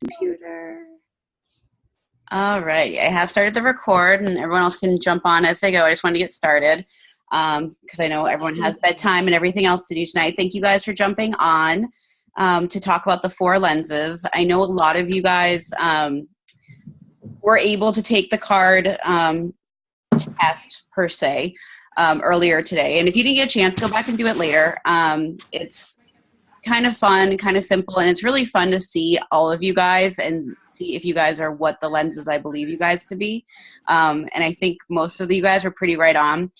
Computer. All right, I have started the record, and everyone else can jump on as they go. I just wanted to get started because I know everyone has bedtime and everything else to do tonight. Thank you guys for jumping on to talk about the 4 lenses. I know a lot of you guys were able to take the card test per se earlier today, and if you didn't get a chance, go back and do it later. It's kind of fun, kind of simple, and it's really fun to see all of you guys and see if you guys are what the lenses I believe you guys to be. And I think most of you guys were pretty right on.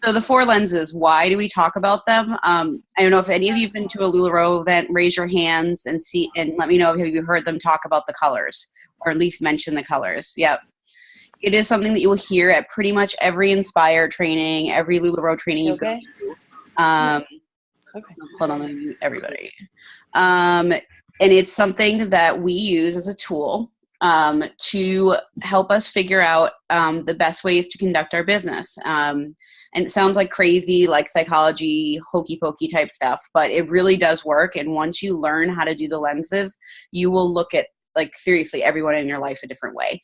So the 4 lenses, why do we talk about them? I don't know if any of you have been to a LuLaRoe event, raise your hands and let me know if you heard them talk about the colors, or at least mention the colors. Yep. It is something that you will hear at pretty much every Inspire training, every LuLaRoe training you go to. Okay. Hold on, everybody. And it's something that we use as a tool to help us figure out the best ways to conduct our business. And it sounds like crazy, like psychology, hokey pokey type stuff, but it really does work. And once you learn how to do the lenses, you will look at, like, seriously everyone in your life a different way.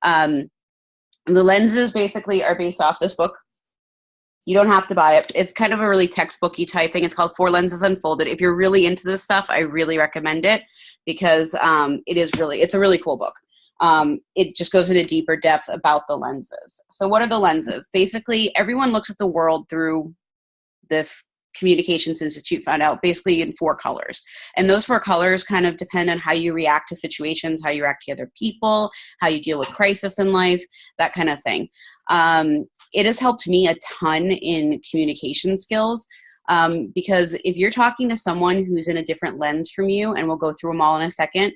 The lenses basically are based off this book. You don't have to buy it. It's kind of a really textbooky type thing. It's called 4 Lenses Unfolded. If you're really into this stuff, I really recommend it because it's a really cool book. It just goes into deeper depth about the lenses. So what are the lenses? Basically, everyone looks at the world through this Communications Institute found out basically in 4 colors. And those 4 colors kind of depend on how you react to situations, how you react to other people, how you deal with crisis in life, that kind of thing. It has helped me a ton in communication skills because if you're talking to someone who's in a different lens from you, and we'll go through them all in a second,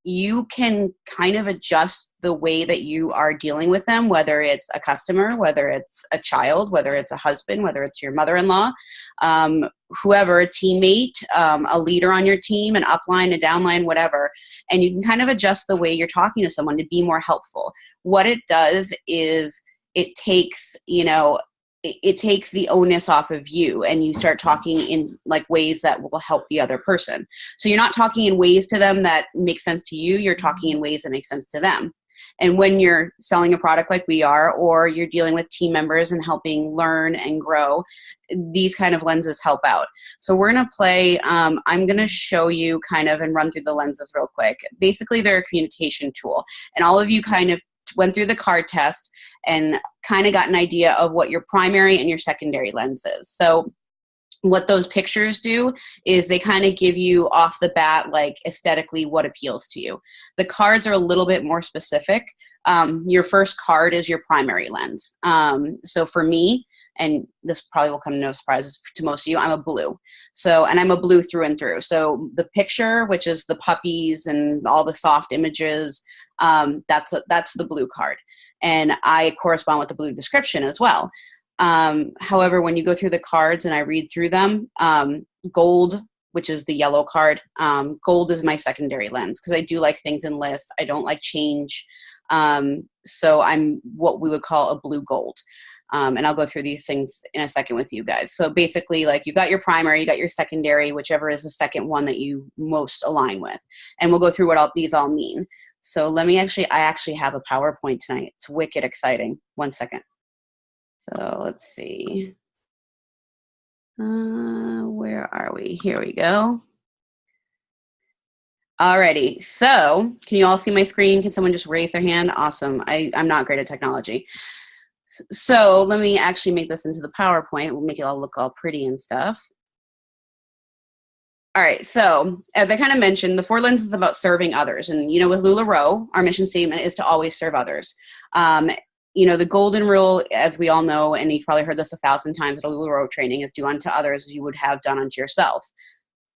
you can kind of adjust the way that you are dealing with them, whether it's a customer, whether it's a child, whether it's a husband, whether it's your mother-in-law, whoever, a teammate, a leader on your team, an upline, a downline, whatever. And you can kind of adjust the way you're talking to someone to be more helpful. What it does is it takes the onus off of you, and you start talking in like ways that will help the other person. So you're not talking in ways to them that make sense to you. You're talking in ways that make sense to them. And when you're selling a product like we are, or you're dealing with team members and helping learn and grow, these kind of lenses help out. So we're going to play, I'm going to show you kind of and run through the lenses real quick. Basically, they're a communication tool. And all of you kind of went through the card test and kind of got an idea of what your primary and your secondary lens is. So what those pictures do is they kind of give you off the bat, like aesthetically, what appeals to you. The cards are a little bit more specific. Your first card is your primary lens. So for me, and this probably will come to no surprises to most of you, I'm a blue. So, and I'm a blue through and through. So the picture, which is the puppies and all the soft images, that's the blue card. And I correspond with the blue description as well. However, when you go through the cards and I read through them, gold, which is the yellow card, gold is my secondary lens because I do like things in lists. I don't like change. So I'm what we would call a blue gold. And I'll go through these things in a second with you guys. So basically, like, you got your primary, you got your secondary, whichever is the second one that you most align with. And we'll go through what these all mean. So I actually have a PowerPoint tonight. It's wicked exciting. One second. So let's see. Where are we? Here we go. Alrighty. So can you all see my screen? Can someone just raise their hand? Awesome. I'm not great at technology. So let me actually make this into the PowerPoint. We'll make it all look all pretty and stuff. All right, so as I kind of mentioned, the 4 lenses is about serving others. And, with LuLaRoe, our mission statement is to always serve others. The golden rule, as we all know, and you've probably heard this 1,000 times at a LuLaRoe training, is do unto others as you would have done unto yourself.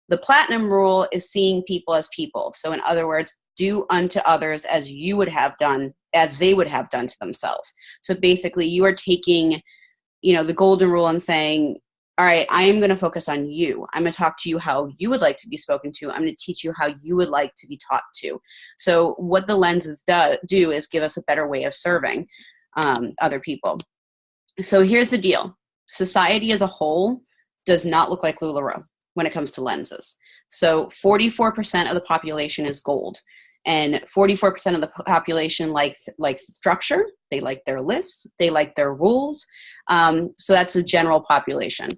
The platinum rule is seeing people as people. So in other words, do unto others as you would have done, as they would have done to themselves. So basically, you are taking, the golden rule and saying, all right, I am going to focus on you. I'm going to talk to you how you would like to be spoken to. I'm going to teach you how you would like to be taught to. So what the lenses do is give us a better way of serving other people. So here's the deal. Society as a whole does not look like LuLaRoe when it comes to lenses. So 44% of the population is gold. And 44% of the population likes structure. They like their lists. They like their rules. So that's the general population.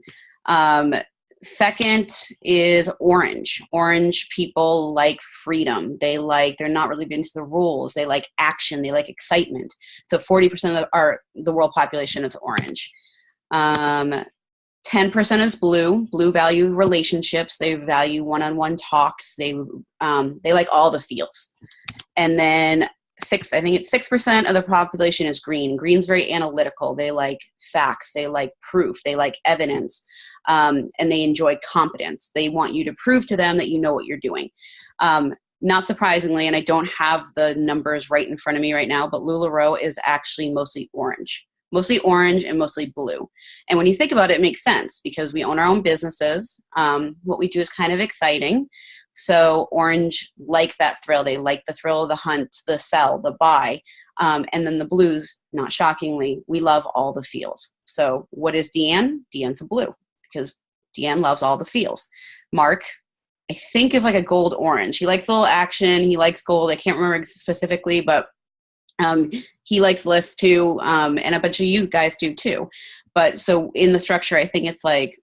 Second is orange. Orange people like freedom. They're not really into the rules. They like action. They like excitement. So 40% of the world population is orange. 10% is blue. Blue value relationships. They value one-on-one talks. They like all the feels. And then 6% of the population is green. Green's very analytical. They like facts. They like proof. They like evidence. And they enjoy competence. They want you to prove to them that you know what you're doing. Not surprisingly, and I don't have the numbers right in front of me right now, but LuLaRoe is actually mostly orange and mostly blue. And when you think about it, it makes sense because we own our own businesses. What we do is kind of exciting. So orange like that thrill. They like the thrill of the hunt, the sell, the buy. And then the blues, not shockingly, we love all the feels. So what is Deanne? Deanne's a blue because Deanne loves all the feels. Mark, I think, is like a gold orange. He likes a little action. He likes gold. I can't remember specifically, but he likes lists too, and a bunch of you guys do too. But so in the structure, I think it's like,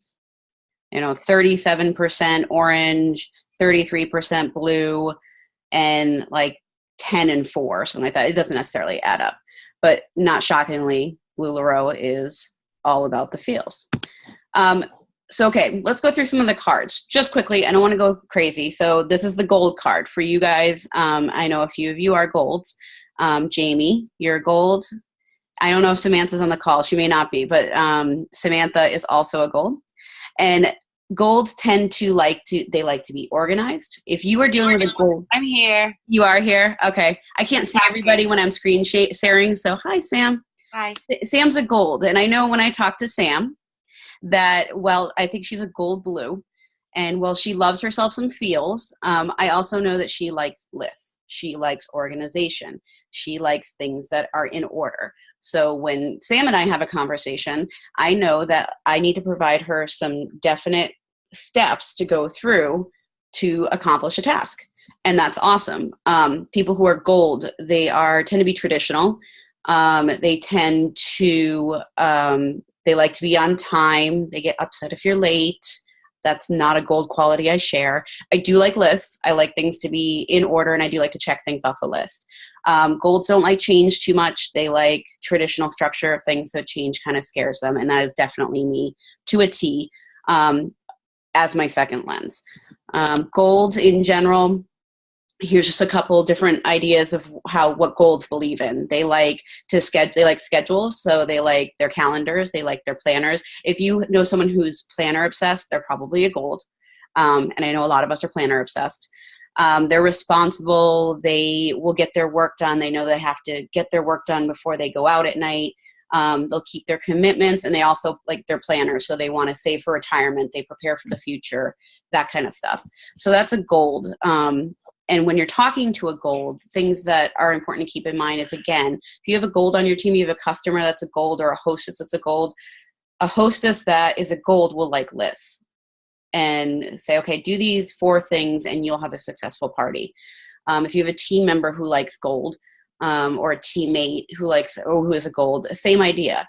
37% orange, 33% blue, and like 10 and 4, something like that. It doesn't necessarily add up, but not shockingly, LuLaRoe is all about the feels. So, okay, let's go through some of the cards just quickly. I don't want to go crazy. So this is the gold card for you guys. I know a few of you are golds. Jamie, you're gold. I don't know if Samantha's on the call. She may not be, but Samantha is also a gold. And golds tend to like to be organized. If you are dealing with a gold. I'm here. You are here? Okay. I can't see everybody when I'm screen sharing. So hi, Sam. Hi. Sam's a gold. And I know when I talk to Sam that, I think she's a gold blue. And she loves herself some feels. I also know that she likes lists. She likes organization. She likes things that are in order. So when Sam and I have a conversation, I know that I need to provide her some definite steps to go through to accomplish a task. And that's awesome. People who are gold, they tend to be traditional. They tend to, they like to be on time. They get upset if you're late. That's not a gold quality I share. I do like lists. I like things to be in order, and I do like to check things off the list. Golds don't like change too much. They like traditional structure of things, so change kind of scares them, and that is definitely me to a T as my second lens. Golds in general, here's just a couple different ideas of what golds believe in. They like schedules, so they like their calendars, they like their planners. If you know someone who's planner obsessed, they're probably a gold. And I know a lot of us are planner obsessed. They're responsible. They will get their work done. They know they have to get their work done before they go out at night. They'll keep their commitments, and they also like their planners. So they want to save for retirement. They prepare for the future, that kind of stuff. So that's a gold. And when you're talking to a gold, things that are important to keep in mind is, again, if you have a gold on your team, you have a customer that's a gold, or a hostess that's a gold. A hostess that is a gold will like lists and say, okay, do these 4 things and you'll have a successful party. If you have a team member who likes gold, or a teammate who is a gold, same idea.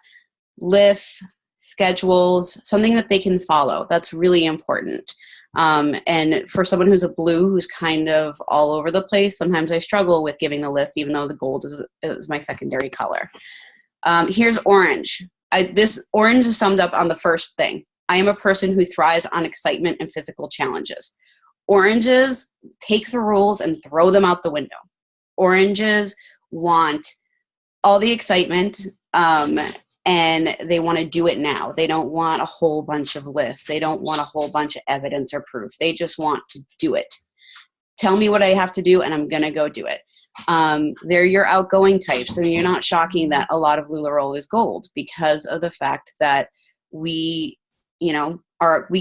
Lists, schedules, something that they can follow. That's really important. And for someone who's a blue, who's kind of all over the place, sometimes I struggle with giving the list, even though the gold is my secondary color. Here's orange. This orange is summed up on the first thing. I am a person who thrives on excitement and physical challenges. Oranges take the rules and throw them out the window. Oranges want all the excitement, and they want to do it now. They don't want a whole bunch of lists. They don't want a whole bunch of evidence or proof. They just want to do it. Tell me what I have to do, and I'm going to go do it. They're your outgoing types, and you're not shocking that a lot of LuLaRoe is gold because of the fact that we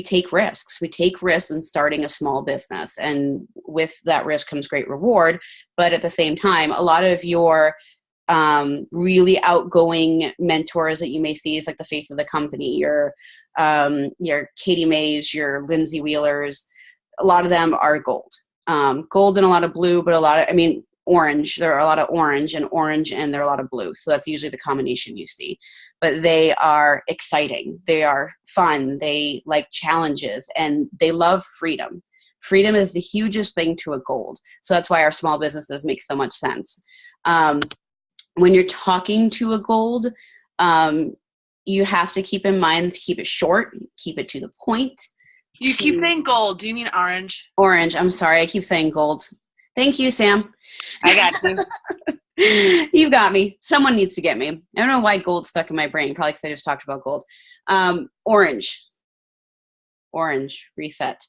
take risks. We take risks in starting a small business, and with that risk comes great reward. But at the same time, a lot of your really outgoing mentors that you may see is like the face of the company, your Katie Mays, your Lindsay Wheelers, a lot of them are gold. Gold and a lot of blue, but orange. There are a lot of orange, and there are a lot of blue. So that's usually the combination you see. But they are exciting. They are fun. They like challenges, and they love freedom. Freedom is the hugest thing to a gold. So that's why our small businesses make so much sense. When you're talking to a gold, you have to keep in mind to keep it short, keep it to the point. You keep saying gold. Do you mean orange? Orange. I'm sorry. I keep saying gold. Thank you, Sam. I got you. You got me. Someone needs to get me. I don't know why gold stuck in my brain. Probably because I just talked about gold. Orange. Reset.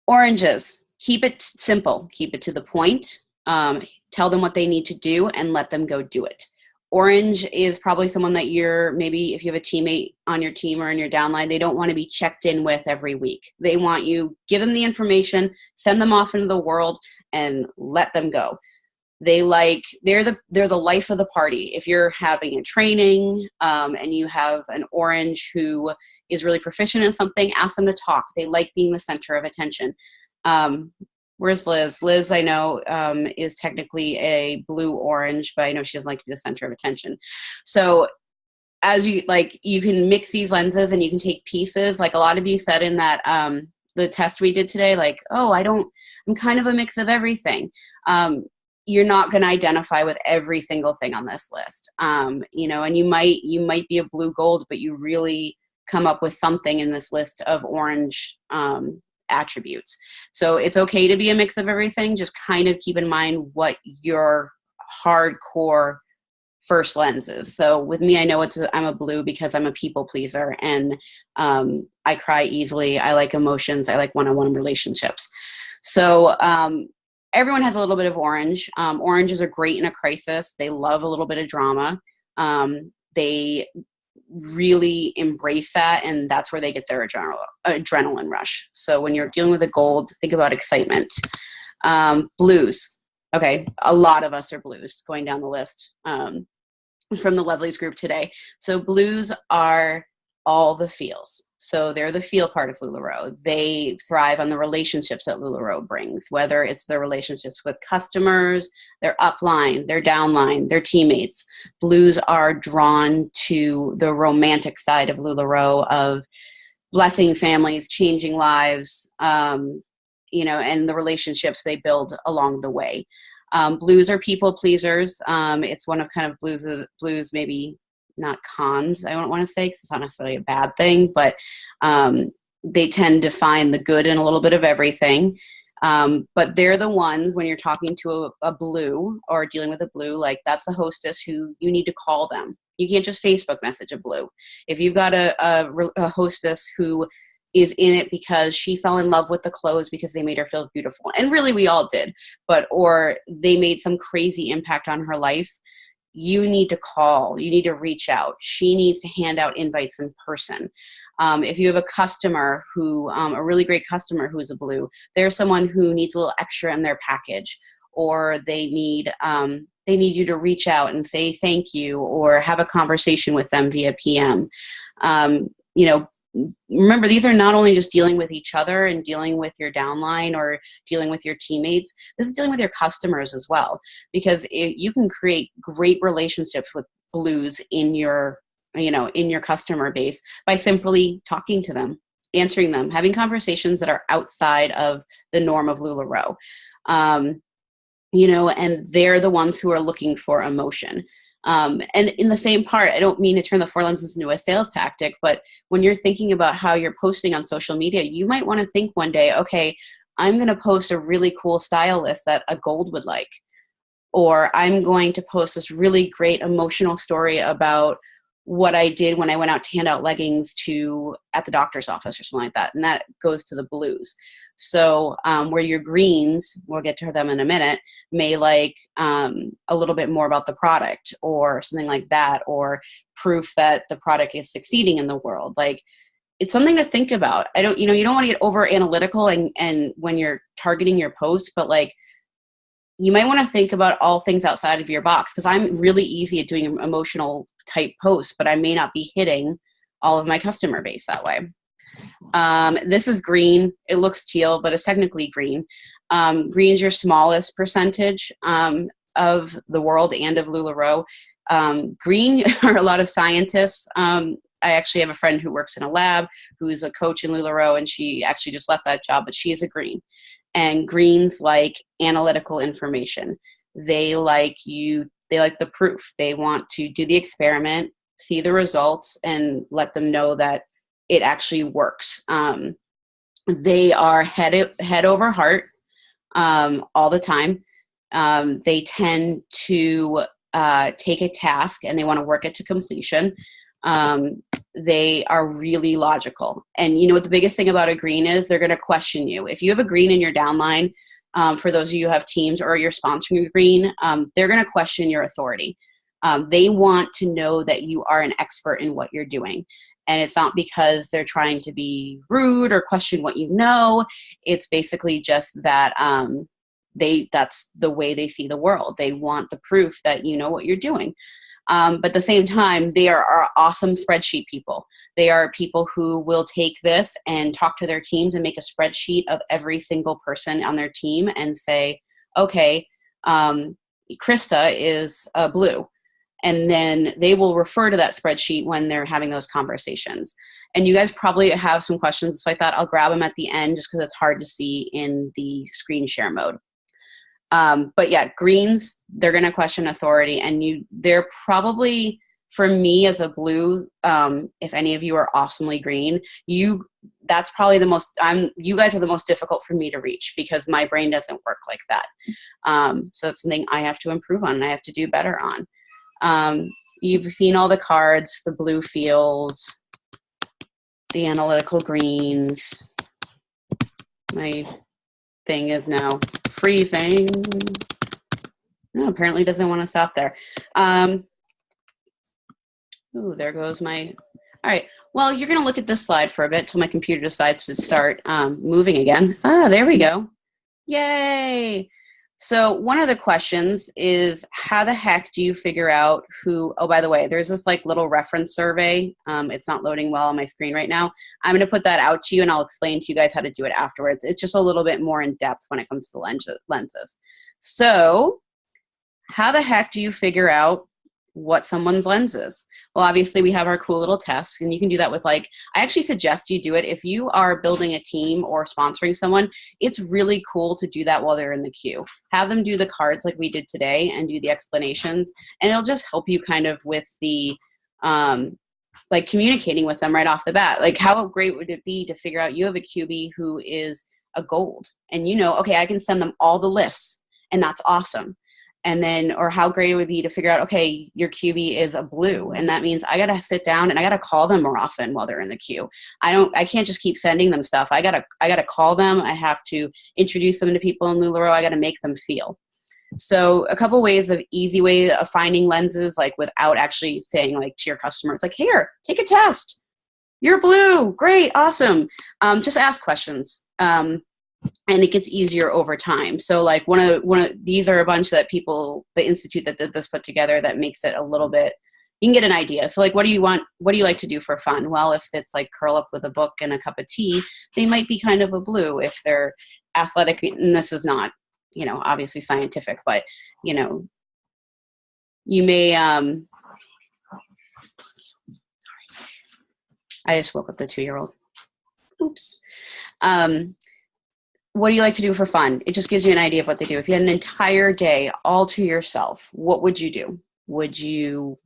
Oranges. Keep it simple. Keep it to the point. Tell them what they need to do and let them go do it. Orange is probably someone that maybe if you have a teammate on your team or in your downline, they don't want to be checked in with every week. They want you, give them the information, send them off into the world, and let them go. They're the life of the party. If you're having a training and you have an orange who is really proficient in something, ask them to talk. They like being the center of attention. Where's Liz? Liz, I know, is technically a blue-orange, but I know she doesn't like to be the center of attention. So as you can mix these lenses and you can take pieces. Like a lot of you said in that the test we did today, like, oh, I'm kind of a mix of everything. You're not going to identify with every single thing on this list. And you might be a blue gold, but you really come up with something in this list of orange attributes. So it's okay to be a mix of everything. Just kind of keep in mind what your hardcore first lens is. So with me, I know I'm a blue because I'm a people pleaser, and I cry easily. I like emotions. I like one-on-one relationships. So everyone has a little bit of orange. Oranges are great in a crisis. They love a little bit of drama. They really embrace that, and that's where they get their adrenaline rush. So when you're dealing with a gold, think about excitement. Blues. Okay, a lot of us are blues going down the list from the Lovelies group today. So blues are all the feels. So they're the feel part of LuLaRoe. They thrive on the relationships that LuLaRoe brings, whether it's their relationships with customers, their upline, their downline, their teammates. Blues are drawn to the romantic side of LuLaRoe, of blessing families, changing lives, and the relationships they build along the way. Blues are people pleasers. It's one of kind of blues maybe not cons, I don't want to say, because it's not necessarily a bad thing, but they tend to find the good in a little bit of everything. But they're the ones, when you're talking to a blue or dealing with a blue, like that's the hostess who you need to call them. You can't just Facebook message a blue. If you've got a hostess who is in it because she fell in love with the clothes because they made her feel beautiful, and really we all did, or they made some crazy impact on her life, you need to call, you need to reach out. She needs to hand out invites in person. If you have a customer a really great customer who's a blue, there's someone who needs a little extra in their package, or they need you to reach out and say thank you, or have a conversation with them via PM. Remember, these are not only just dealing with each other and dealing with your downline or dealing with your teammates. This is dealing with your customers as well, because you can create great relationships with blues in your customer base by simply talking to them, answering them, having conversations that are outside of the norm of LuLaRoe. And they're the ones who are looking for emotion. And in the same part, I don't mean to turn the 4 lenses into a sales tactic, but when you're thinking about how you're posting on social media, you might want to think one day, okay, I'm going to post a really cool style list that a gold would like, or I'm going to post this really great emotional story about what I did when I went out to hand out leggings at the doctor's office or something like that. And that goes to the blues. So where your greens, we'll get to them in a minute, may like a little bit more about the product or something like that, or proof that the product is succeeding in the world. Like, it's something to think about. You don't want to get over analytical and when you're targeting your post, but like, you might want to think about all things outside of your box, because I'm really easy at doing emotional type posts, but I may not be hitting all of my customer base that way. This is green. It looks teal, but it's technically green. Green's your smallest percentage of the world and of LuLaRoe. Green are a lot of scientists. I actually have a friend who works in a lab who's a coach in LuLaRoe, and she actually just left that job, but she is a green. And greens like analytical information. They like the proof. They want to do the experiment, see the results, and let them know that it actually works. They are head over heart all the time. They tend to take a task and they want to work it to completion. They are really logical. And you know what the biggest thing about a green is? They're going to question you. If you have a green in your downline, for those of you who have teams or you're sponsoring a green, they're going to question your authority. They want to know that you are an expert in what you're doing. And it's not because they're trying to be rude or question what you know. It's basically just that that's the way they see the world. They want the proof that you know what you're doing. But at the same time, they are awesome spreadsheet people. They are people who will take this and talk to their teams and make a spreadsheet of every single person on their team and say, okay, Krista is blue. And then they will refer to that spreadsheet when they're having those conversations. And you guys probably have some questions like that. I'll grab them at the end just because it's hard to see in the screen share mode. But yeah, greens, they're going to question authority, and they're probably, for me as a blue, if any of you are awesomely green, that's probably you guys are the most difficult for me to reach because my brain doesn't work like that. So it's something I have to improve on and I have to do better on. You've seen all the cards, the blue feels, the analytical greens. My thing is now freezing. No, apparently doesn't want to stop there. Ooh, there goes my, all right. Well, you're going to look at this slide for a bit till my computer decides to start moving again. There we go. Yay. So one of the questions is, how the heck do you figure out who, oh, by the way, there's this like little reference survey. It's not loading well on my screen right now. I'm going to put that out to you and I'll explain to you guys how to do it afterwards. It's just a little bit more in depth when it comes to lenses. So how the heck do you figure out what someone's lens is? Well, obviously we have our cool little tests, and you can do that with I actually suggest you do it if you are building a team or sponsoring someone. It's really cool to do that while they're in the queue. Have them do the cards like we did today and do the explanations, and it'll just help you kind of with the communicating with them right off the bat. Like, how great would it be to figure out you have a QB who is a gold, and okay, I can send them all the lists, and that's awesome. And then, or how great it would be to figure out, okay, your QB is a blue. And that means I got to sit down and I got to call them more often while they're in the queue. I can't just keep sending them stuff. I got to call them. I have to introduce them to people in LuLaRoe. I got to make them feel. So a couple easy ways of finding lenses, without actually saying to your customer, it's here, take a test. You're blue. Great. Awesome. Just ask questions. And it gets easier over time. So one of these are a bunch that the institute that did this put together that makes it a little bit, you can get an idea. So what do you want? What do you like to do for fun? Well, if it's curl up with a book and a cup of tea, they might be kind of a blue. If they're athletic, and this is not, obviously scientific, but, you may, I just woke up the 2-year-old. Oops. What do you like to do for fun? It just gives you an idea of what they do. If you had an entire day all to yourself, what would you do? Would you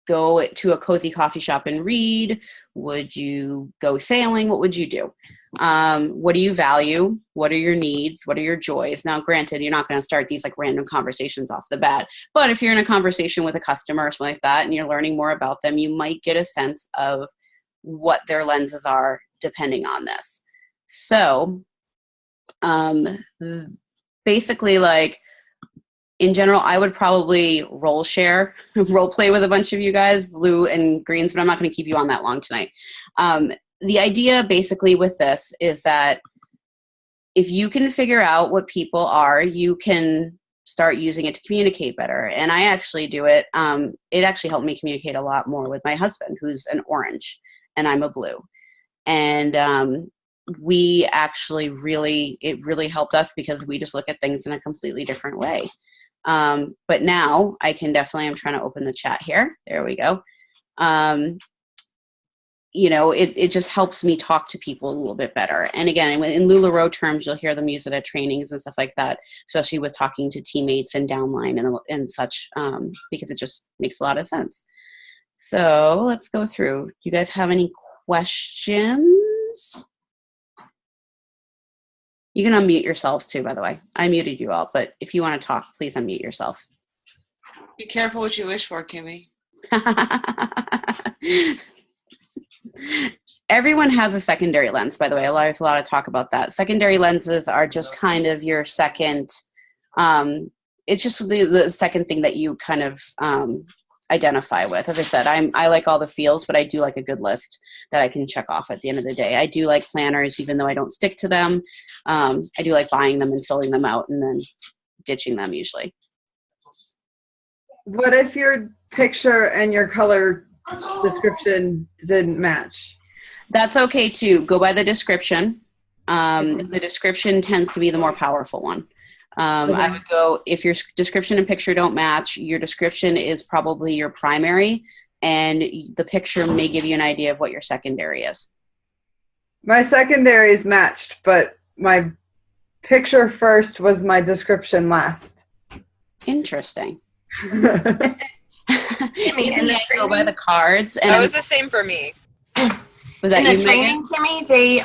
go to a cozy coffee shop and read? Would you go sailing? What would you do? What do you value? What are your needs? What are your joys? Now, granted, you're not going to start these random conversations off the bat, but if you're in a conversation with a customer or something like that and you're learning more about them, you might get a sense of what their lenses are depending on this. So basically, in general, I would probably role play with a bunch of you guys, blue and greens, but I'm not going to keep you on that long tonight. The idea basically with this is that if you can figure out what people are, you can start using it to communicate better. And I actually do it. It actually helped me communicate a lot more with my husband, who's an orange, and I'm a blue. And we actually it really helped us because we just look at things in a completely different way. But now I'm trying to open the chat here. There we go. It just helps me talk to people a little bit better. And again, in LuLaRoe terms, you'll hear them use it at trainings and stuff like that, especially with talking to teammates and downline and such, because it just makes a lot of sense. So let's go through. Do you guys have any questions? You can unmute yourselves too, by the way. I muted you all, but if you want to talk, please unmute yourself. Be careful what you wish for, Kimmy. Everyone has a secondary lens, by the way. There's a lot of talk about that. Secondary lenses are just kind of your second, it's just the second thing that you kind of identify with. As I said, I like all the feels, but I do like a good list that I can check off at the end of the day. I do like planners, even though I don't stick to them. I do like buying them and filling them out and then ditching them usually. What if your picture and your color description didn't match? That's okay too. Go by the description. The description tends to be the more powerful one. Okay. I would go, if your description and picture don't match, your description is probably your primary, and the picture may give you an idea of what your secondary is. My secondary is matched, but my picture first was my description last. Interesting. Kimmy, and then go by the cards. And that was the same for me. Was that in you, the training, Kimmy? They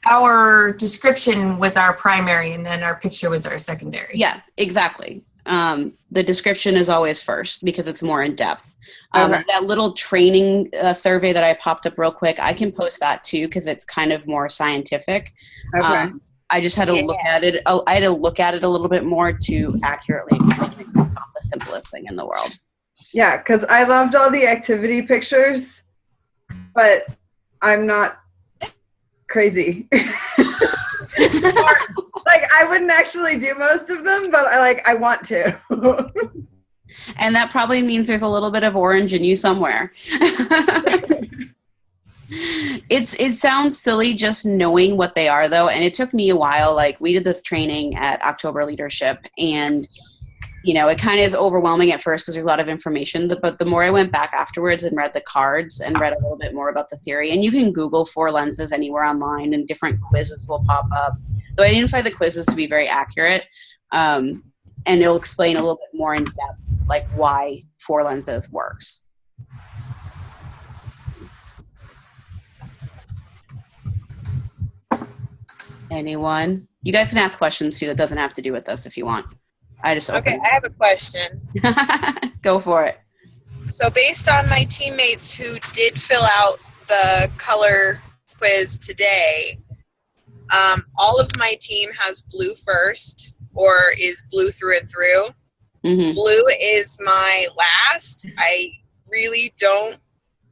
our description was our primary, and then our picture was our secondary. Yeah, exactly. The description is always first because it's more in depth. Okay. That little training survey that I popped up real quick, I can post that too because it's kind of more scientific. Okay. I just had to look at it. I had to look at it a little bit more to accurately explain it. It's not the simplest thing in the world. Yeah, because I loved all the activity pictures, but I'm not crazy. Like, I wouldn't actually do most of them, but I want to. And that probably means there's a little bit of orange in you somewhere. It sounds silly just knowing what they are, though, and it took me a while. Like, we did this training at October Leadership, and it kind of is overwhelming at first because there's a lot of information, but the more I went back afterwards and read the cards and read a little bit more about the theory, and you can Google 4 lenses anywhere online and different quizzes will pop up. So I didn't find the quizzes to be very accurate, and it'll explain a little bit more in depth, like why 4 lenses works. Anyone? You guys can ask questions too. That doesn't have to do with us if you want. I just Okay, I have a question. Go for it. So based on my teammates who did fill out the color quiz today, all of my team has blue first or is blue through and through. Mm-hmm. Blue is my last. I really don't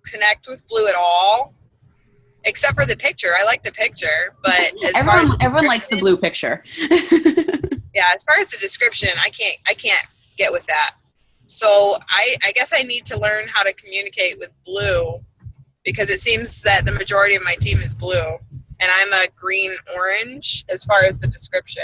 connect with blue at all, except for the picture. I like the picture, but everyone likes the blue picture. Yeah, as far as the description, I can't get with that. So I guess I need to learn how to communicate with blue, because it seems that the majority of my team is blue, and I'm a green-orange as far as the description.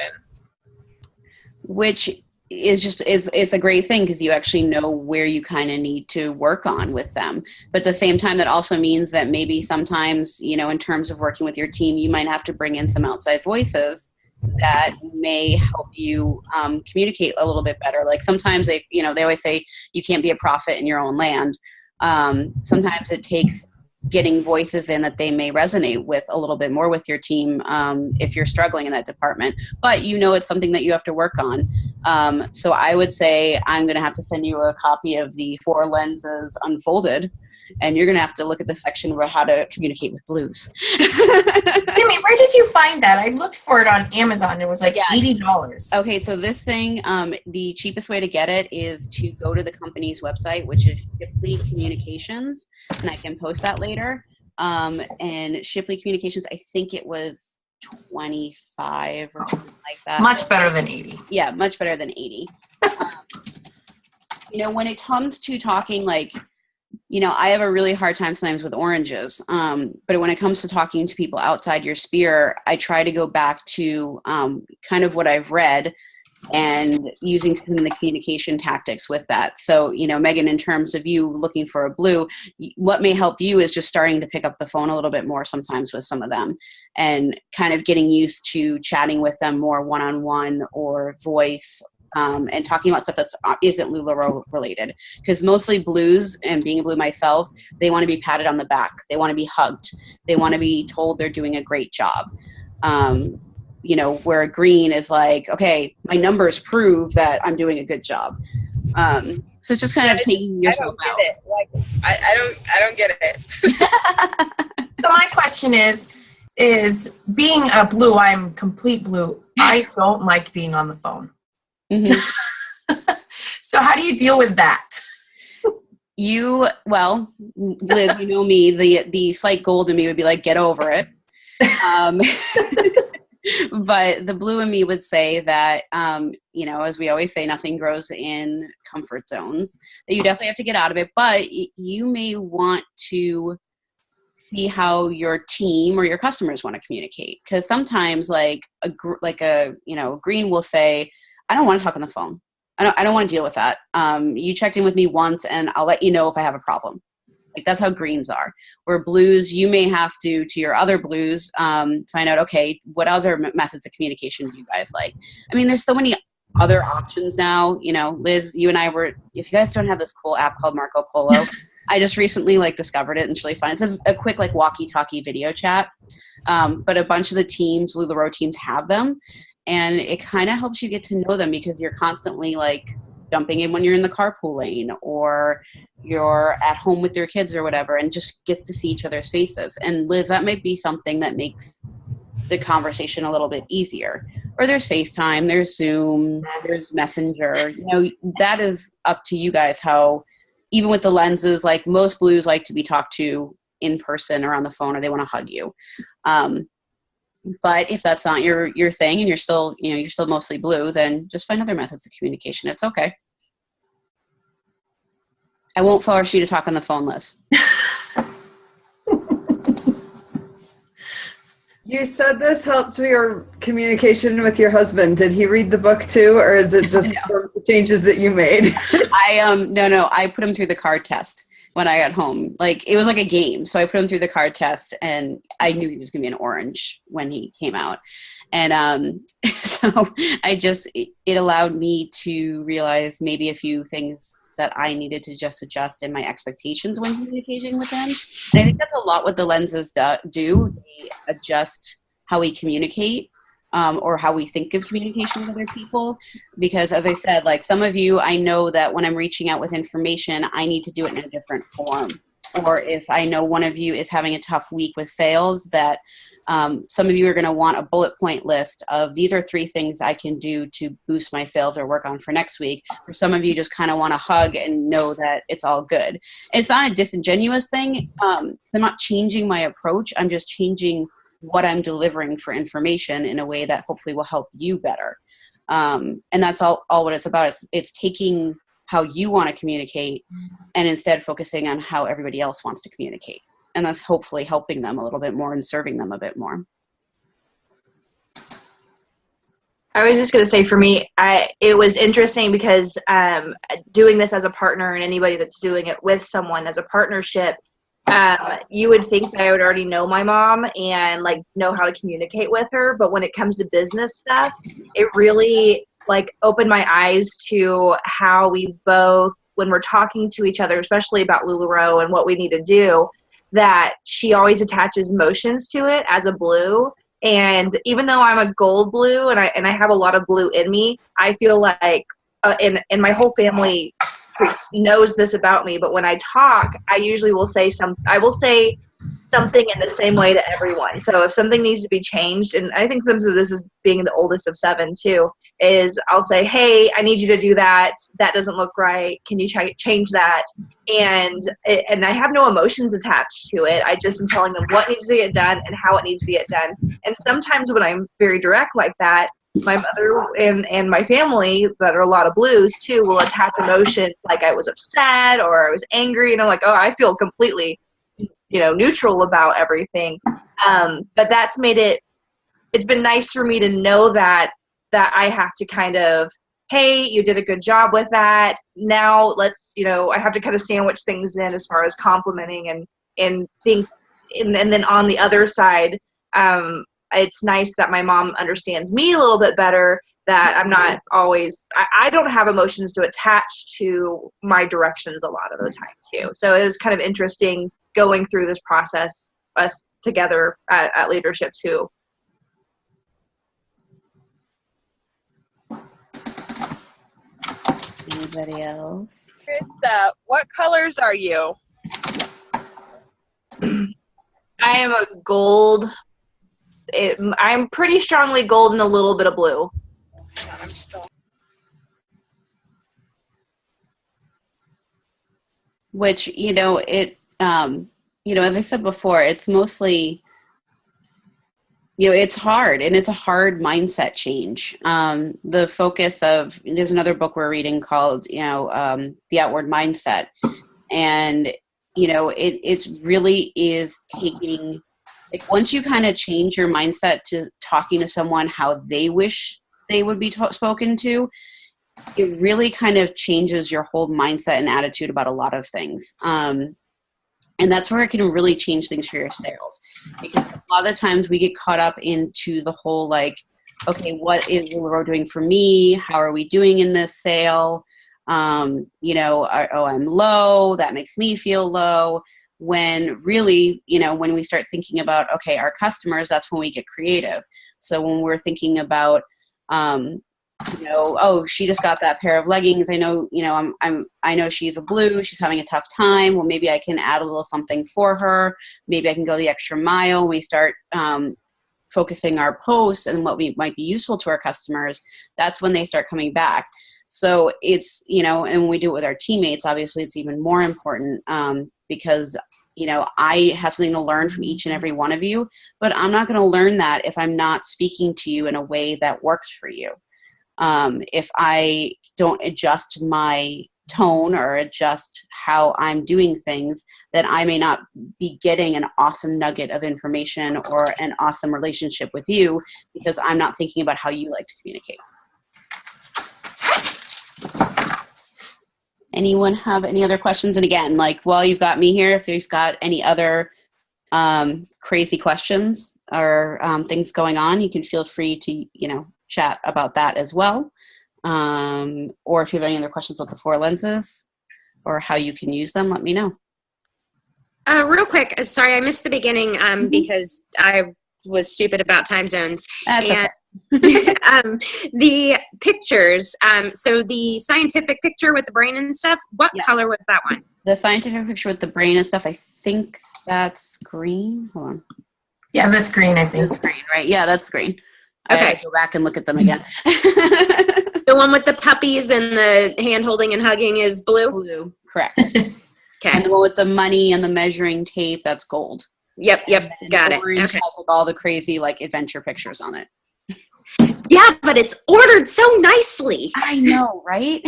Which is it's a great thing because you actually know where you kind of need to work on with them. But at the same time, that also means that maybe sometimes, in terms of working with your team, you might have to bring in some outside voices that may help you communicate a little bit better. Like sometimes they always say you can't be a prophet in your own land. Sometimes it takes getting voices in that they may resonate with a little bit more with your team if you're struggling in that department. But it's something that you have to work on. So I would say I'm going to have to send you a copy of the 4 lenses unfolded, and you're going to have to look at the section about how to communicate with blues. Kimmy, where did you find that? I looked for it on Amazon. It was like $80. Okay, so this thing, the cheapest way to get it is to go to the company's website, which is Shipley Communications, and I can post that later. And Shipley Communications, I think it was $25 or something like that. Much better than 80. Yeah, much better than 80. When it comes to talking like I have a really hard time sometimes with oranges. But when it comes to talking to people outside your sphere, I try to go back to kind of what I've read and using some of the communication tactics with that. So, Megan, in terms of you looking for a blue, what may help you is just starting to pick up the phone a little bit more sometimes with some of them and kind of getting used to chatting with them more one-on-one or voice, and talking about stuff that isn't LuLaRoe related. Because mostly blues, and being a blue myself, they want to be patted on the back. They want to be hugged. They want to be told they're doing a great job. Where a green is like, okay, my numbers prove that I'm doing a good job. So it's just kind of taking yourself out. I don't get it. So my question is being a blue, I'm complete blue. I don't like being on the phone. Mm-hmm. So how do you deal with that? Well, Liz, you know me, the slight gold in me would be like, get over it. But the blue in me would say that, as we always say, nothing grows in comfort zones, that you definitely have to get out of it, but you may want to see how your team or your customers want to communicate. Because sometimes like a green will say, I don't want to talk on the phone. I don't want to deal with that. You checked in with me once and I'll let you know if I have a problem. Like that's how greens are. Where blues, you may have to your other blues, find out, okay, what other methods of communication do you guys like? I mean, there's so many other options now. Liz, you and I if you guys don't have this cool app called Marco Polo, I just recently discovered it and it's really fun. It's a quick walkie-talkie video chat. But a bunch of the teams, LuLaRoe teams have them. And it kind of helps you get to know them because you're constantly jumping in when you're in the carpool lane or you're at home with your kids or whatever, and just gets to see each other's faces. And Liz, that might be something that makes the conversation a little bit easier. Or there's FaceTime, there's Zoom, there's Messenger. That is up to you guys how, even with the lenses, most blues like to be talked to in person or on the phone, or they want to hug you. But if that's not your thing and you're still mostly blue, then just find other methods of communication. It's okay. I won't force you to talk on the phone, Liz. You said this helped your communication with your husband. Did he read the book too, or is it just the changes that you made? No, I put him through the card test when I got home. It was like a game. So I put him through the card test and I knew he was going to be an orange when he came out. And so it allowed me to realize maybe a few things that I needed to just adjust in my expectations when communicating with him. And I think that's a lot what the lenses do. They adjust how we communicate. Or how we think of communication with other people. Because as I said, some of you, I know that when I'm reaching out with information, I need to do it in a different form. Or if I know one of you is having a tough week with sales, that some of you are going to want a bullet point list of these are 3 things I can do to boost my sales or work on for next week. Or some of you just kind of want to hug and know that it's all good. It's not a disingenuous thing. I'm not changing my approach. I'm just changing what I'm delivering for information in a way that hopefully will help you better. And that's all what it's about. It's taking how you want to communicate and instead focusing on how everybody else wants to communicate. And that's hopefully helping them a little bit more and serving them a bit more. I was just going to say, for me, it was interesting because doing this as a partner and anybody that's doing it with someone as a partnership, you would think that I would already know my mom and know how to communicate with her. But when it comes to business stuff, it really opened my eyes to how we both, when we're talking to each other, especially about LuLaRoe and what we need to do, that she always attaches emotions to it as a blue. And even though I'm a gold blue and I have a lot of blue in me, I feel like, and my whole family knows this about me, but when I talk, I usually will say something in the same way to everyone. So if something needs to be changed, and I think some of this is being the oldest of 7 too, is I'll say, hey, I need you to do that. That doesn't look right. Can you change that? And I have no emotions attached to it. I just am telling them what needs to get done and how it needs to get done. And sometimes when I'm very direct like that, my mother and my family that are a lot of blues too will attach emotions like I was upset or I was angry, and I'm like, oh, I feel completely, neutral about everything. But that's made it's been nice for me to know that I have to kind of, hey, you did a good job with that. Now let's, I have to kind of sandwich things in as far as complimenting and think, and then on the other side, it's nice that my mom understands me a little bit better, that I'm not always, I don't have emotions to attach to my directions a lot of the time too. So it was kind of interesting going through this process, us together at leadership too. Anybody else? Krista, what colors are you? I am a gold. I'm pretty strongly gold and a little bit of blue. I'm still. Which, as I said before, it's mostly, it's hard, and it's a hard mindset change. The focus of, there's another book we're reading called, The Outward Mindset. And, it really is taking, like, once you kind of change your mindset to talking to someone how they wish they would be spoken to, it really kind of changes your whole mindset and attitude about a lot of things. And that's where it can really change things for your sales. Because a lot of the times we get caught up into the whole, like, okay, what is Lularoe doing for me? How are we doing in this sale? I'm low. That makes me feel low. When really, when we start thinking about, okay, our customers, that's when we get creative. So when we're thinking about, oh, she just got that pair of leggings. I know, I know she's a blue. She's having a tough time. Well, maybe I can add a little something for her. Maybe I can go the extra mile. We start focusing our posts and what might be useful to our customers. That's when they start coming back. So it's, and when we do it with our teammates, obviously it's even more important because, I have something to learn from each and every one of you, but I'm not going to learn that if I'm not speaking to you in a way that works for you. If I don't adjust my tone or adjust how I'm doing things, then I may not be getting an awesome nugget of information or an awesome relationship with you because I'm not thinking about how you like to communicate. Anyone have any other questions? And again, like, while you've got me here, if you've got any other crazy questions or things going on, you can feel free to, chat about that as well. Or if you have any other questions about the 4 lenses or how you can use them, let me know. Real quick, sorry, I missed the beginning because I was stupid about time zones. That's okay. The pictures, so the scientific picture with the brain and stuff, what color was that one? The scientific picture with the brain and stuff, I think that's green. Hold on. Yeah, that's green, I think. That's green, right? Yeah, that's green. Okay. I have to go back and look at them again. The one with the puppies and the hand holding and hugging is blue? Blue, correct. Okay. And the one with the money and the measuring tape, that's gold. Yep, got it. Orange Okay. has like all the crazy like adventure pictures on it. Yeah, but it's ordered so nicely. I know, right?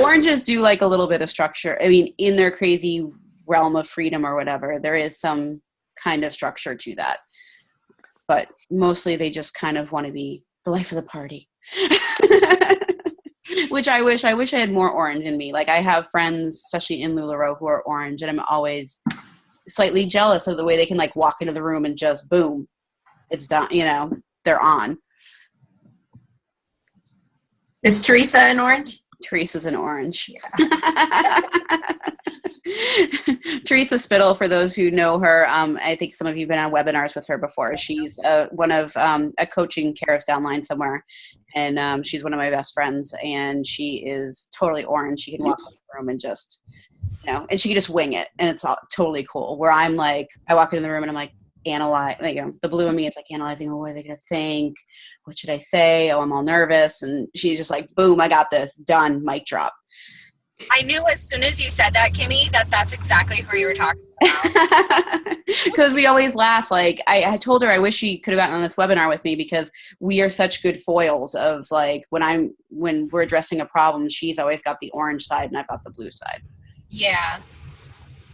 Oranges do like a little bit of structure. I mean, in their crazy realm of freedom or whatever, there is some kind of structure to that. But mostly they just kind of want to be the life of the party. Which I wish I had more orange in me. Like, I have friends, especially in LuLaRoe, who are orange, and I'm always slightly jealous of the way they can like walk into the room and just boom, it's done, they're on. Is Teresa an orange? Teresa's an orange. Teresa Spittle, for those who know her, I think some of you have been on webinars with her before. She's one of a coaching Karis downline somewhere, and she's one of my best friends, and she is totally orange. She can walk into the room and just, and she can just wing it, and it's all totally cool. Where I'm like, I walk into the room and I'm like, analyze, the blue in me is like analyzing, what are they going to think? What should I say? Oh, I'm all nervous. And she's just like, boom, I got this, done, mic drop. I knew as soon as you said that, Kimmy, that's exactly who you were talking about. Because we always laugh. Like I told her I wish she could have gotten on this webinar with me because we are such good foils of like when we're addressing a problem, she's always got the orange side and I've got the blue side. Yeah.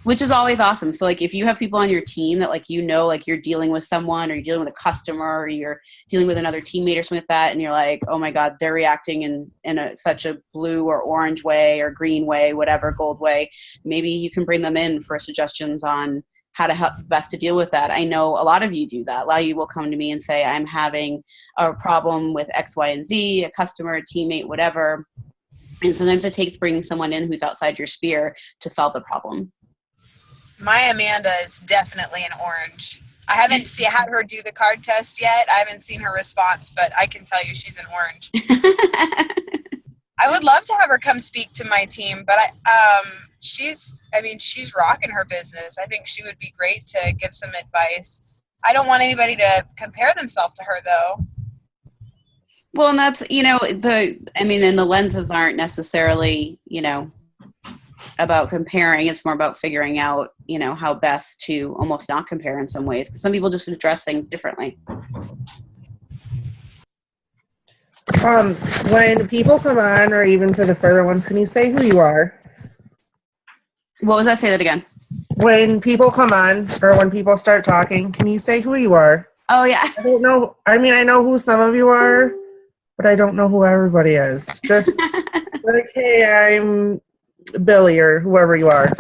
Which is always awesome. So like if you have people on your team that like like you're dealing with someone or you're dealing with a customer or you're dealing with another teammate or something like that and you're like, oh my God, they're reacting in such a blue or orange way or green way, whatever, gold way, maybe you can bring them in for suggestions on how to help best to deal with that. I know a lot of you do that. A lot of you will come to me and say, I'm having a problem with X, Y, and Z, a customer, a teammate, whatever. And sometimes it takes bringing someone in who's outside your sphere to solve the problem. My Amanda is definitely an orange. I haven't had her do the card test yet. I haven't seen her response, but I can tell you she's an orange. I would love to have her come speak to my team, but she's rocking her business. I think she would be great to give some advice. I don't want anybody to compare themselves to her though. Well, and that's, and the lenses aren't necessarily, about comparing. It's more about figuring out, how best to almost not compare in some ways. Because some people just address things differently. When people come on, or even for the further ones, can you say who you are? What was that? Say that again. When people come on, or when people start talking, can you say who you are? Oh, yeah. I don't know. I mean, I know who some of you are, but I don't know who everybody is. Just like, hey, I'm Billy or whoever you are.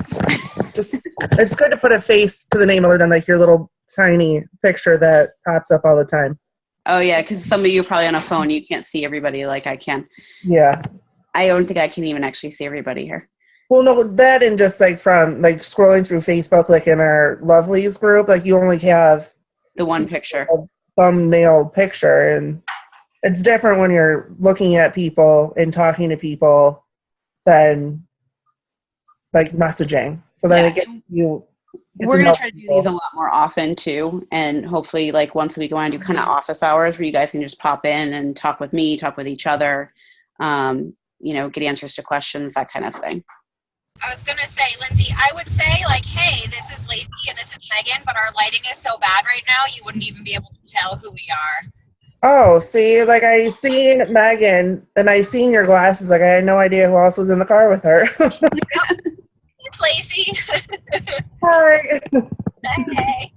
Just, it's good to put a face to the name other than like your little tiny picture that pops up all the time. Oh, yeah, because some of you are probably on a phone. You can't see everybody like I can. Yeah. I don't think I can even actually see everybody here. Well, no, that and just like from like scrolling through Facebook, like in our Lovelies group, like you only have the one picture, a thumbnail picture, and it's different when you're looking at people and talking to people than like messaging. So then we're going to try to do these a lot more often too. And hopefully like once a week, I want to do kind of office hours where you guys can just pop in and talk with me, talk with each other, get answers to questions, that kind of thing. I was going to say, Lindsay, I would say like, hey, this is Lacey and this is Megan, but our lighting is so bad right now, you wouldn't even be able to tell who we are. Oh, see, like I seen Megan and I seen your glasses. Like I had no idea who else was in the car with her. It's Lacey. Hi. Hey.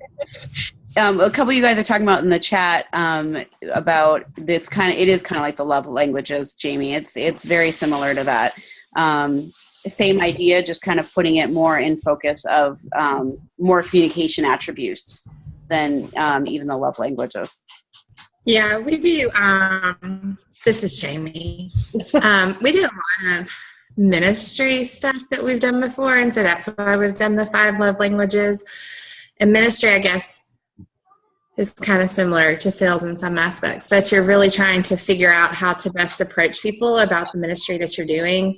A couple of you guys are talking about in the chat about this it is kind of like the love languages, Jamie. It's very similar to that. Same idea, just kind of putting it more in focus of more communication attributes than even the love languages. Yeah, we do. This is Jamie. We do a lot of ministry stuff that we've done before, and so that's why we've done the 5 love languages. And ministry, I guess, is kind of similar to sales in some aspects, but you're really trying to figure out how to best approach people about the ministry that you're doing.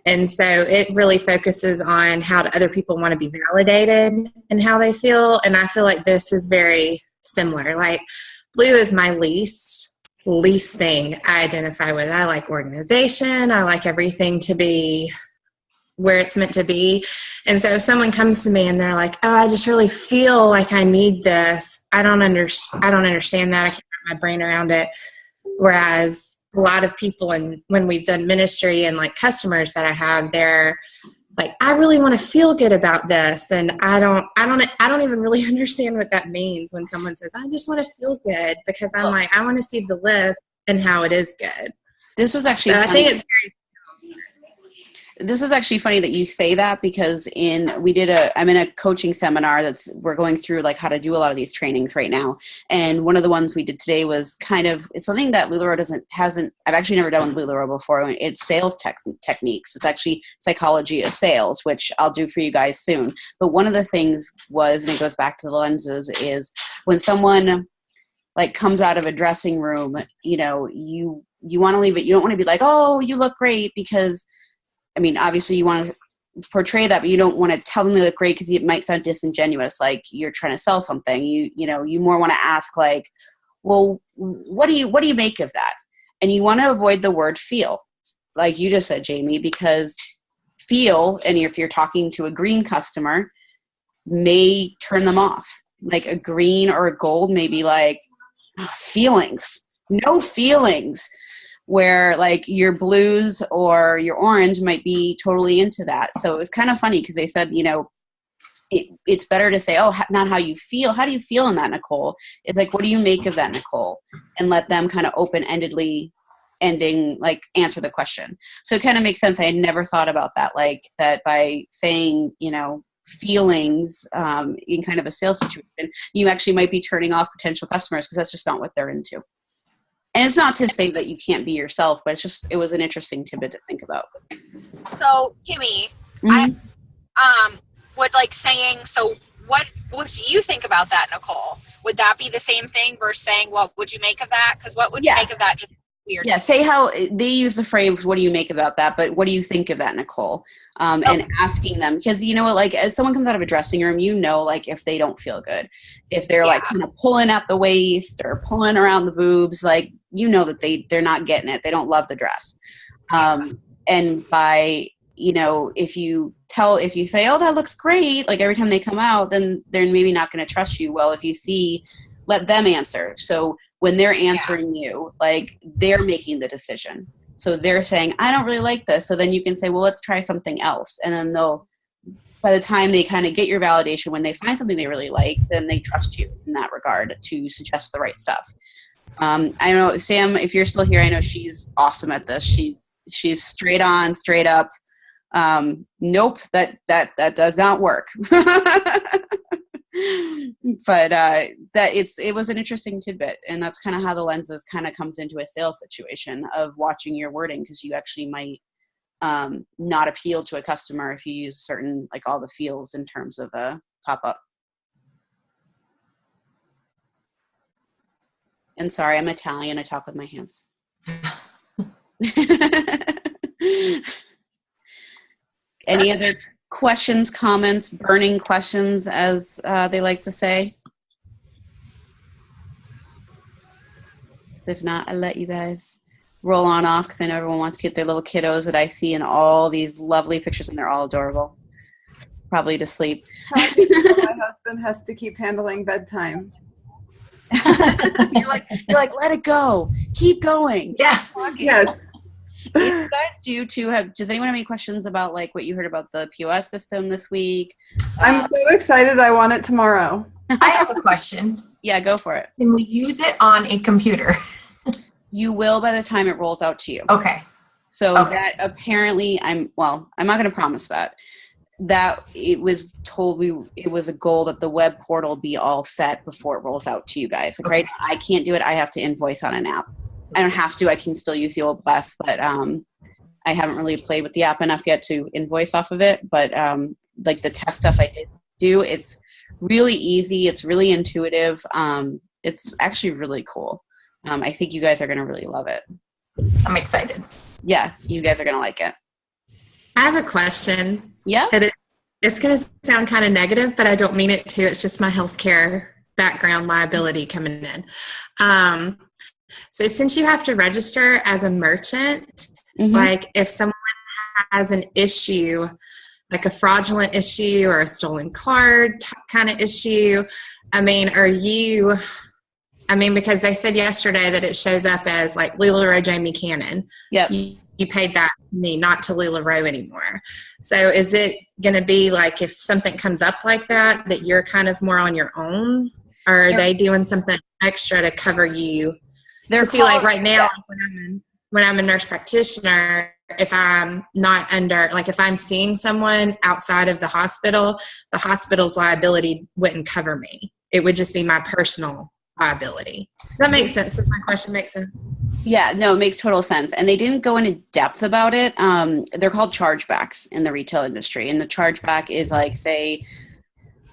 And so it really focuses on how do other people want to be validated and how they feel. And I feel like this is very similar. Like blue is my least thing I identify with. I like organization. I like everything to be where it's meant to be. And so if someone comes to me and they're like, oh, I just really feel like I need this, I don't understand that. I can't wrap my brain around it. Whereas a lot of people, and when we've done ministry and like customers that I have, they're like, I really want to feel good about this. And I don't even really understand what that means when someone says, I just want to feel good, because I'm like, I want to see the list and how it is good. This was actually I think it's very This is actually funny that you say that, because I'm in a coaching seminar we're going through like how to do a lot of these trainings right now. And one of the ones we did today was it's something that LuLaRoe I've actually never done with LuLaRoe before. It's sales techniques. It's actually psychology of sales, which I'll do for you guys soon. But one of the things was, and it goes back to the lenses, is when someone like comes out of a dressing room, you want to leave it. You don't want to be like, oh, you look great, because I mean, obviously you want to portray that, but you don't want to tell them they look great because it might sound disingenuous, like you're trying to sell something. You more want to ask like, well, what do you make of that? And you want to avoid the word feel, like you just said, Jamie, because feel, and if you're talking to a green customer, may turn them off. Like a green or a gold may be like, feelings, no feelings. Where like your blues or your orange might be totally into that. So it was kind of funny because they said, you know, it's better to say, oh, not how you feel. How do you feel in that, Nicole? It's like, what do you make of that, Nicole? And let them kind of open-endedly answer the question. So it kind of makes sense. I had never thought about that, like that by saying, you know, feelings in kind of a sales situation, you actually might be turning off potential customers because that's just not what they're into. And it's not to say that you can't be yourself, but it was an interesting tidbit to think about. So, Kimmy, Mm-hmm. I would like saying, so what do you think about that, Nicole? Would that be the same thing versus saying, what would you make of that? Because what would you make of that? Just weird. Yeah, say how they use the phrase, what do you make about that? But what do you think of that, Nicole? And asking them, because you know what, like as someone comes out of a dressing room, you know, like if they don't feel good, if they're like kind of pulling at the waist or pulling around the boobs, like, you know, that they're not getting it. They don't love the dress. And by, you know, if you say, oh, that looks great, like every time they come out, then they're maybe not going to trust you. Well, if you see, let them answer. So when they're answering you, like they're making the decision. So they're saying, I don't really like this. So then you can say, well, let's try something else. And then by the time they kind of get your validation, when they find something they really like, then they trust you in that regard to suggest the right stuff. I don't know, Sam, if you're still here, I know she's awesome at this. She's straight on, straight up. Nope, that does not work. But it was an interesting tidbit, and that's kind of how the lenses kind of comes into a sales situation of watching your wording, because you actually might not appeal to a customer if you use certain, like all the feels in terms of a pop-up. And sorry, I'm Italian, I talk with my hands. Any other questions, comments, burning questions, as they like to say? If not, I'll let you guys roll on off, because I know everyone wants to get their little kiddos that I see in all these lovely pictures, and they're all adorable. Probably to sleep. My husband has to keep handling bedtime. You're like, let it go. Keep going. Yeah. Yes. If you guys do too does anyone have any questions about like what you heard about the POS system this week? I'm so excited. I want it tomorrow. I have a question. Yeah, go for it. Can we use it on a computer? You will by the time it rolls out to you. Okay. So that apparently I'm not going to promise that it was told it was a goal that the web portal be all set before it rolls out to you guys. Like right now, I can't do it. I have to invoice on an app. I don't have to. I can still use the old Bless, but I haven't really played with the app enough yet to invoice off of it. But like the test stuff I did do, it's really easy. It's really intuitive. It's actually really cool. I think you guys are going to really love it. I'm excited. Yeah, you guys are going to like it. I have a question. Yeah. It's going to sound kind of negative, but I don't mean it to. It's just my healthcare background liability coming in. So since you have to register as a merchant, like if someone has an issue, like a fraudulent issue or a stolen card kind of issue, because they said yesterday that it shows up as like LuLaRoe Jamie Cannon. Yep. You paid that to me, not to LuLaRoe anymore. So is it going to be like if something comes up like that you're kind of more on your own? Or are they doing something extra to cover you? Like right now, when I'm a nurse practitioner, if I'm not if I'm seeing someone outside of the hospital's liability wouldn't cover me. It would just be my personal liability. Does that make sense? Does my question make sense? Yeah, no, it makes total sense. And they didn't go into depth about it. They're called chargebacks in the retail industry. And the chargeback is like, say,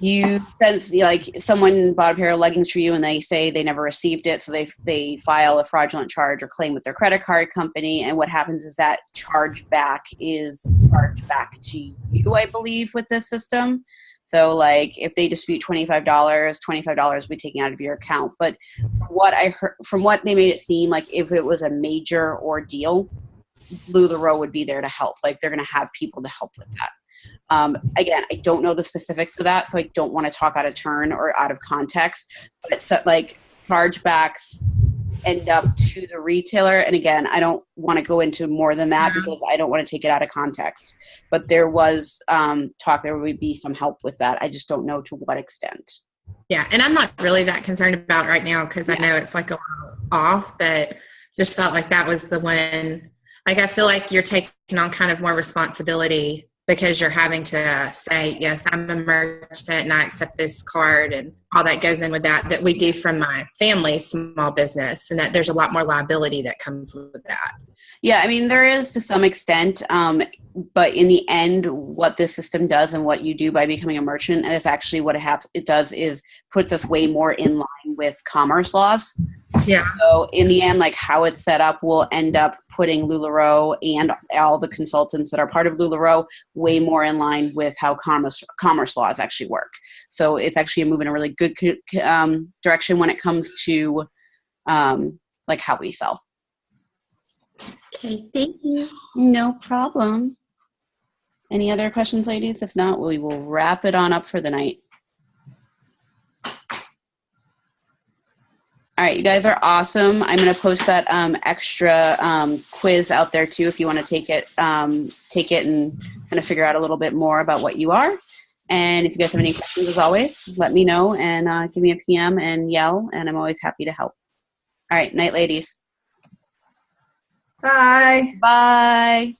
you sense like someone bought a pair of leggings for you and they say they never received it. So they file a fraudulent charge or claim with their credit card company. And what happens is that chargeback is charged back to you, I believe, with this system. So like if they dispute $25 will be taken out of your account. But what I heard, from what they made it seem like, if it was a major ordeal, LuLaRoe would be there to help. Like they're going to have people to help with that. Again, I don't know the specifics of that, so I don't want to talk out of turn or out of context. But it's like chargebacks end up to the retailer. And again, I don't want to go into more than that because I don't want to take it out of context. But there was talk there would be some help with that. I just don't know to what extent. Yeah, and I'm not really that concerned about it right now because I know it's like a little off, but just felt like that was the one. Like I feel like you're taking on kind of more responsibility because you're having to say, yes, I'm a merchant and I accept this card and all that goes in with that we do from my family's small business, and that there's a lot more liability that comes with that. Yeah, I mean, there is to some extent, but in the end, what this system does and what you do by becoming a merchant, and it's actually what it does is puts us way more in line with commerce laws. Yeah. So in the end, like how it's set up will end up putting LuLaRoe and all the consultants that are part of LuLaRoe way more in line with how commerce laws actually work. So it's actually a move in a really good direction when it comes to like how we sell. Okay, thank you. No problem. Any other questions, ladies? If not, we will wrap it on up for the night. All right, you guys are awesome. I'm going to post that extra quiz out there too if you want to take it and kind of figure out a little bit more about what you are. And if you guys have any questions, as always, let me know and give me a PM and yell, and I'm always happy to help. All right, night, ladies. Bye. Bye.